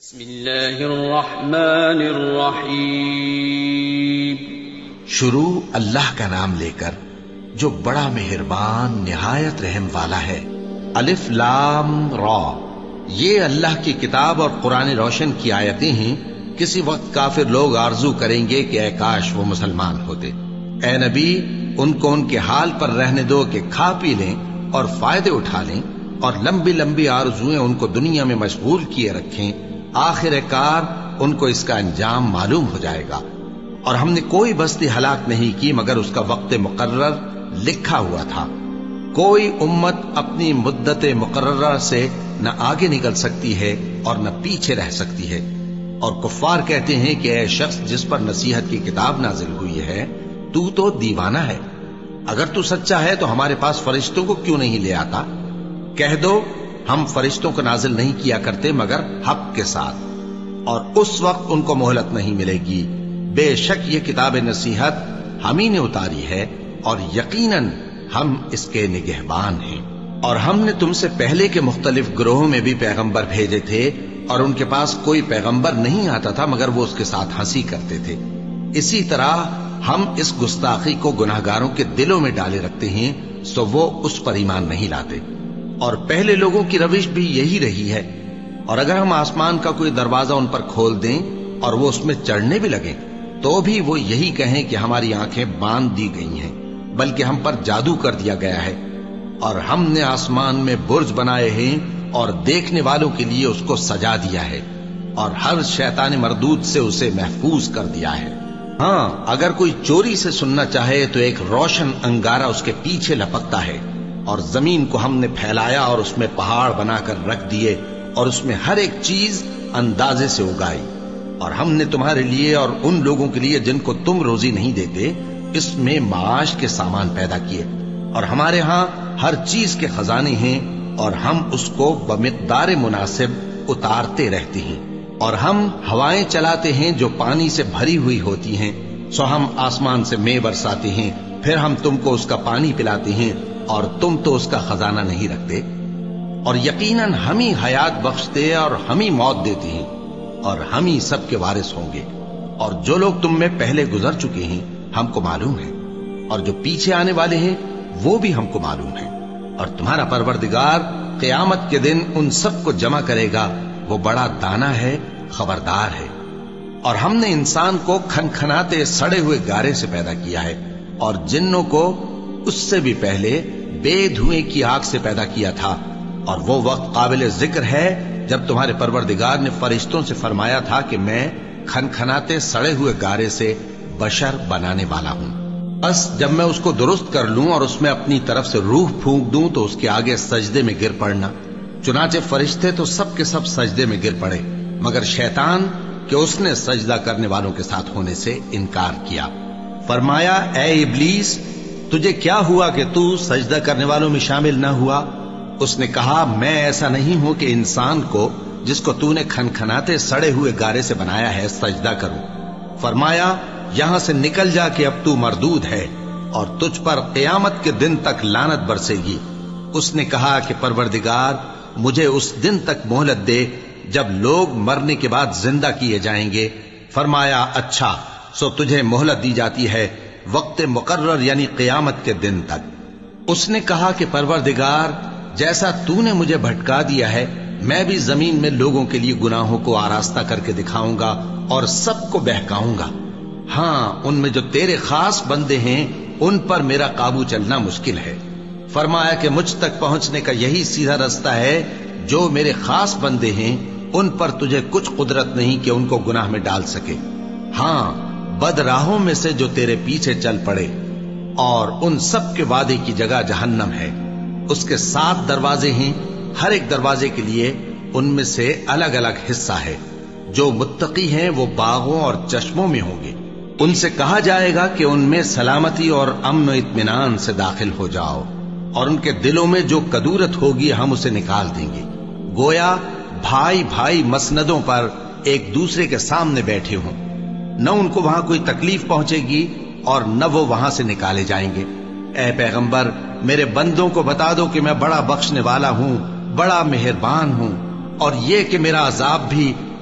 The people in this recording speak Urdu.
بسم اللہ الرحمن الرحیم۔ شروع اللہ کا نام لے کر جو بڑا مہربان نہایت رحم والا ہے۔ الف لام را، یہ اللہ کی کتاب اور قرآن روشن کی آیتیں ہیں۔ کسی وقت کافر لوگ آرزو کریں گے کہ اے کاش وہ مسلمان ہوتے۔ اے نبی، ان کو ان کے حال پر رہنے دو کہ کھا پی لیں اور فائدے اٹھا لیں، اور لمبی لمبی آرزویں ان کو دنیا میں مشغول کیے رکھیں۔ آخر کار ان کو اس کا انجام معلوم ہو جائے گا۔ اور ہم نے کوئی بستی ہلاک نہیں کی مگر اس کا وقت مقرر لکھا ہوا تھا۔ کوئی امت اپنی مدت مقررہ سے نہ آگے نکل سکتی ہے اور نہ پیچھے رہ سکتی ہے۔ اور کفار کہتے ہیں کہ اے شخص جس پر نصیحت کی کتاب نازل ہوئی ہے، تو دیوانہ ہے۔ اگر تو سچا ہے تو ہمارے پاس فرشتوں کو کیوں نہیں لے آتا؟ کہہ دو ہم فرشتوں کو نازل نہیں کیا کرتے مگر حق کے ساتھ، اور اس وقت ان کو مہلت نہیں ملے گی۔ بے شک یہ کتاب نصیحت ہم ہی نے اتاری ہے، اور یقیناً ہم اس کے نگہبان ہیں۔ اور ہم نے تم سے پہلے کے مختلف گروہوں میں بھی پیغمبر بھیجے تھے، اور ان کے پاس کوئی پیغمبر نہیں آتا تھا مگر وہ اس کے ساتھ ہنسی کرتے تھے۔ اسی طرح ہم اس گستاخی کو گناہگاروں کے دلوں میں ڈالے رکھتے ہیں، سو وہ اس پر ایمان نہیں لاتے۔ اور پہلے لوگوں کی روش بھی یہی رہی ہے۔ اور اگر ہم آسمان کا کوئی دروازہ ان پر کھول دیں اور وہ اس میں چڑھنے بھی لگیں تو بھی وہ یہی کہیں کہ ہماری آنکھیں باندھ دی گئی ہیں، بلکہ ہم پر جادو کر دیا گیا ہے۔ اور ہم نے آسمان میں برج بنائے ہیں اور دیکھنے والوں کے لیے اس کو سجا دیا ہے، اور ہر شیطان مردود سے اسے محفوظ کر دیا ہے۔ ہاں، اگر کوئی چوری سے سننا چاہے تو ایک روشن انگارہ اس کے پیچھے لپکتا ہے۔ اور زمین کو ہم نے پھیلایا اور اس میں پہاڑ بنا کر رکھ دیے، اور اس میں ہر ایک چیز اندازے سے اگائی۔ اور ہم نے تمہارے لیے اور ان لوگوں کے لیے جن کو تم روزی نہیں دیتے اس میں معاش کے سامان پیدا کیے۔ اور ہمارے ہاں ہر چیز کے خزانے ہیں، اور ہم اس کو بمقدار مناسب اتارتے رہتے ہیں۔ اور ہم ہوائیں چلاتے ہیں جو پانی سے بھری ہوئی ہوتی ہیں، سو ہم آسمان سے مے برساتے ہیں، پھر ہم تم کو اس کا پانی پلاتے ہیں، اور تم تو اس کا خزانہ نہیں رکھتے۔ اور یقیناً ہم ہی حیات بخشتے اور ہم ہی موت دیتے ہیں، اور ہم ہی سب کے وارث ہوں گے۔ اور جو لوگ تم میں پہلے گزر چکے ہیں ہم کو معلوم ہے، اور جو پیچھے آنے والے ہیں وہ بھی ہم کو معلوم ہے۔ اور تمہارا پروردگار قیامت کے دن ان سب کو جمع کرے گا، وہ بڑا دانا ہے، خبردار ہے۔ اور ہم نے انسان کو کھنکھناتے سڑے ہوئے گارے سے پیدا کیا ہے، اور جنوں کو اس سے بھی پہلے بے دھوئیں کی آگ سے پیدا کیا تھا۔ اور وہ وقت قابل ذکر ہے جب تمہارے پروردگار نے فرشتوں سے فرمایا تھا کہ میں کھنکھناتے سڑے ہوئے گارے سے بشر بنانے والا ہوں، بس جب میں اس کو درست کر لوں اور اس میں اپنی طرف سے روح پھونک دوں تو اس کے آگے سجدے میں گر پڑنا۔ چنانچہ فرشتے تو سب کے سب سجدے میں گر پڑے مگر شیطان کہ اس نے سجدہ کرنے والوں کے ساتھ ہونے سے انکار کیا۔ فرمایا اے ابلیس، تجھے کیا ہوا کہ تو سجدہ کرنے والوں میں شامل نہ ہوا؟ اس نے کہا میں ایسا نہیں ہوں کہ انسان کو جس کو تو نے کھنکھناتے سڑے ہوئے گارے سے بنایا ہے سجدہ کروں۔ فرمایا یہاں سے نکل جا کہ اب تو مردود ہے، اور تجھ پر قیامت کے دن تک لعنت برسے گی۔ اس نے کہا کہ پروردگار مجھے اس دن تک مہلت دے جب لوگ مرنے کے بعد زندہ کیے جائیں گے۔ فرمایا اچھا، سو تجھے مہلت دی جاتی ہے وقت مقرر یعنی قیامت کے دن تک۔ اس نے کہا کہ پروردگار جیسا تو نے مجھے بھٹکا دیا ہے میں بھی زمین میں لوگوں کے لیے گناہوں کو آراستہ کر کے دکھاؤں گا اور سب کو بہکاؤں گا۔ ہاں، ان میں جو تیرے خاص بندے ہیں ان پر میرا قابو چلنا مشکل ہے۔ فرمایا کہ مجھ تک پہنچنے کا یہی سیدھا رستہ ہے، جو میرے خاص بندے ہیں ان پر تجھے کچھ قدرت نہیں کہ ان کو گناہ میں ڈال سکے۔ ہاں، بد راہوں میں سے جو تیرے پیچھے چل پڑے، اور ان سب کے وعدے کی جگہ جہنم ہے۔ اس کے 7 دروازے ہیں، ہر ایک دروازے کے لیے ان میں سے الگ الگ حصہ ہے۔ جو متقی ہیں وہ باغوں اور چشموں میں ہوں گے۔ ان سے کہا جائے گا کہ ان میں سلامتی اور امن و اطمینان سے داخل ہو جاؤ، اور ان کے دلوں میں جو کدورت ہوگی ہم اسے نکال دیں گے، گویا بھائی بھائی مسندوں پر ایک دوسرے کے سامنے بیٹھے ہوں۔ نہ ان کو وہاں کوئی تکلیف پہنچے گی اور نہ وہ وہاں سے نکالے جائیں گے۔ اے پیغمبر میرے بندوں کو بتا دو کہ میں بڑا بخشنے والا ہوں، بڑا مہربان ہوں، اور یہ کہ میرا عذاب بھی